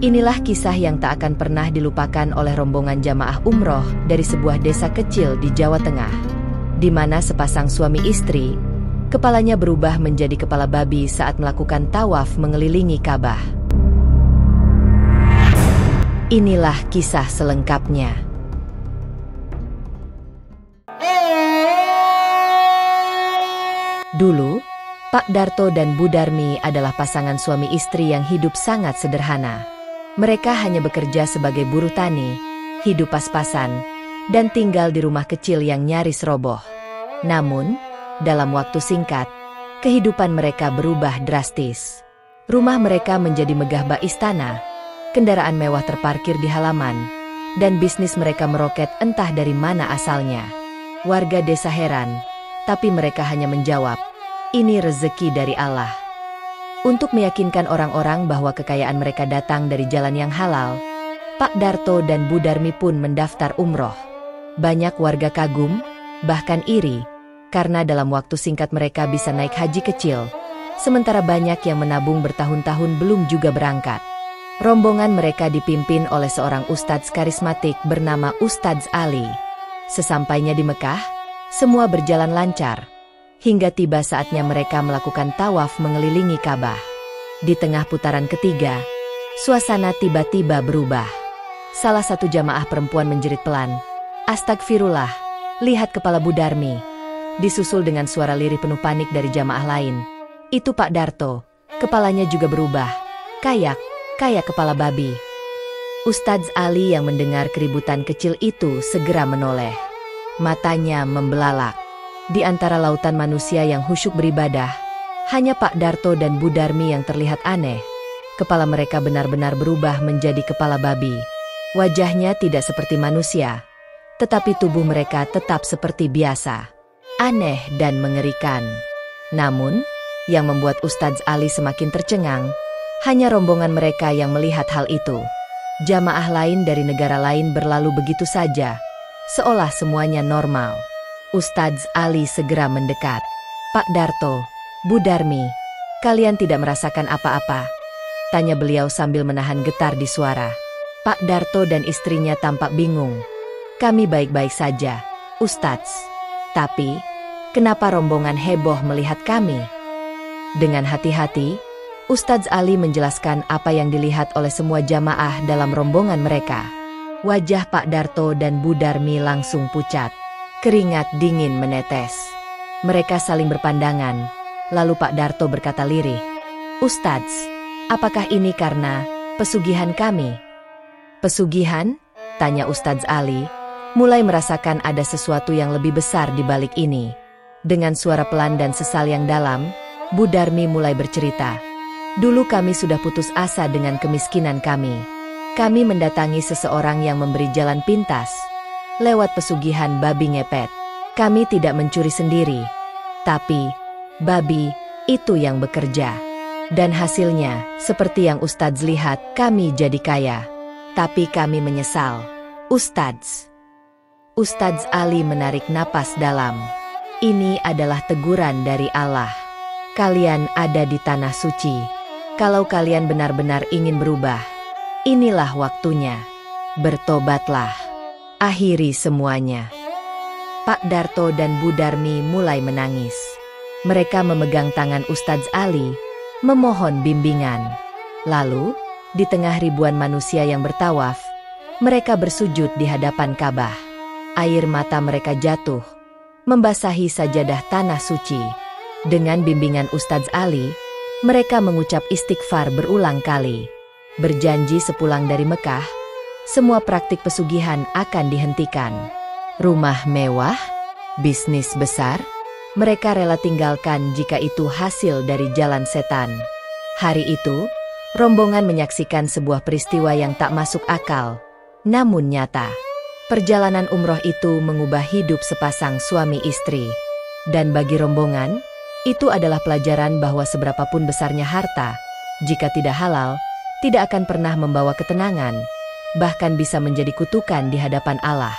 Inilah kisah yang tak akan pernah dilupakan oleh rombongan jamaah umroh dari sebuah desa kecil di Jawa Tengah, di mana sepasang suami istri, kepalanya berubah menjadi kepala babi saat melakukan tawaf mengelilingi Ka'bah. Inilah kisah selengkapnya. Dulu, Pak Darto dan Bu Darmi adalah pasangan suami istri yang hidup sangat sederhana. Mereka hanya bekerja sebagai buruh tani, hidup pas-pasan, dan tinggal di rumah kecil yang nyaris roboh. Namun, dalam waktu singkat, kehidupan mereka berubah drastis. Rumah mereka menjadi megah bak istana, kendaraan mewah terparkir di halaman, dan bisnis mereka meroket entah dari mana asalnya. Warga desa heran, tapi mereka hanya menjawab, "Ini rezeki dari Allah." Untuk meyakinkan orang-orang bahwa kekayaan mereka datang dari jalan yang halal, Pak Darto dan Bu Darmi pun mendaftar umroh. Banyak warga kagum, bahkan iri, karena dalam waktu singkat mereka bisa naik haji kecil, sementara banyak yang menabung bertahun-tahun belum juga berangkat. Rombongan mereka dipimpin oleh seorang ustadz karismatik bernama Ustadz Ali. Sesampainya di Mekah, semua berjalan lancar, hingga tiba saatnya mereka melakukan tawaf mengelilingi Ka'bah. Di tengah putaran ketiga, suasana tiba-tiba berubah. Salah satu jamaah perempuan menjerit pelan, "Astagfirullah, lihat kepala Bu Darmi." Disusul dengan suara lirih penuh panik dari jamaah lain, "Itu Pak Darto, kepalanya juga berubah, kayak kepala babi." Ustadz Ali yang mendengar keributan kecil itu segera menoleh. Matanya membelalak. Di antara lautan manusia yang khusyuk beribadah, hanya Pak Darto dan Bu Darmi yang terlihat aneh. Kepala mereka benar-benar berubah menjadi kepala babi. Wajahnya tidak seperti manusia, tetapi tubuh mereka tetap seperti biasa. Aneh dan mengerikan. Namun, yang membuat Ustadz Ali semakin tercengang, hanya rombongan mereka yang melihat hal itu. Jamaah lain dari negara lain berlalu begitu saja, seolah semuanya normal. Ustadz Ali segera mendekat. "Pak Darto, Bu Darmi, kalian tidak merasakan apa-apa?" tanya beliau sambil menahan getar di suara. Pak Darto dan istrinya tampak bingung. "Kami baik-baik saja, Ustadz. Tapi, kenapa rombongan heboh melihat kami?" Dengan hati-hati, Ustadz Ali menjelaskan apa yang dilihat oleh semua jamaah dalam rombongan mereka. Wajah Pak Darto dan Bu Darmi langsung pucat. Keringat dingin menetes. Mereka saling berpandangan, lalu Pak Darto berkata lirih, "Ustadz, apakah ini karena pesugihan kami?" "Pesugihan?" tanya Ustadz Ali, mulai merasakan ada sesuatu yang lebih besar di balik ini. Dengan suara pelan dan sesal yang dalam, Bu Darmi mulai bercerita, "Dulu kami sudah putus asa dengan kemiskinan kami. Kami mendatangi seseorang yang memberi jalan pintas. Lewat pesugihan babi ngepet. Kami tidak mencuri sendiri, tapi babi itu yang bekerja. Dan hasilnya, seperti yang Ustadz lihat, kami jadi kaya. Tapi kami menyesal, Ustadz." Ustadz Ali menarik napas dalam. "Ini adalah teguran dari Allah. Kalian ada di tanah suci. Kalau kalian benar-benar ingin berubah, inilah waktunya. Bertobatlah. Akhiri semuanya." Pak Darto dan Bu Darmi mulai menangis. Mereka memegang tangan Ustadz Ali, memohon bimbingan. Lalu, di tengah ribuan manusia yang bertawaf, mereka bersujud di hadapan Ka'bah. Air mata mereka jatuh, membasahi sajadah tanah suci. Dengan bimbingan Ustadz Ali, mereka mengucap istighfar berulang kali. Berjanji sepulang dari Mekah, semua praktik pesugihan akan dihentikan. Rumah mewah, bisnis besar, mereka rela tinggalkan jika itu hasil dari jalan setan. Hari itu, rombongan menyaksikan sebuah peristiwa yang tak masuk akal, namun nyata. Perjalanan umroh itu mengubah hidup sepasang suami istri. Dan bagi rombongan, itu adalah pelajaran bahwa seberapapun besarnya harta, jika tidak halal, tidak akan pernah membawa ketenangan, bahkan bisa menjadi kutukan di hadapan Allah.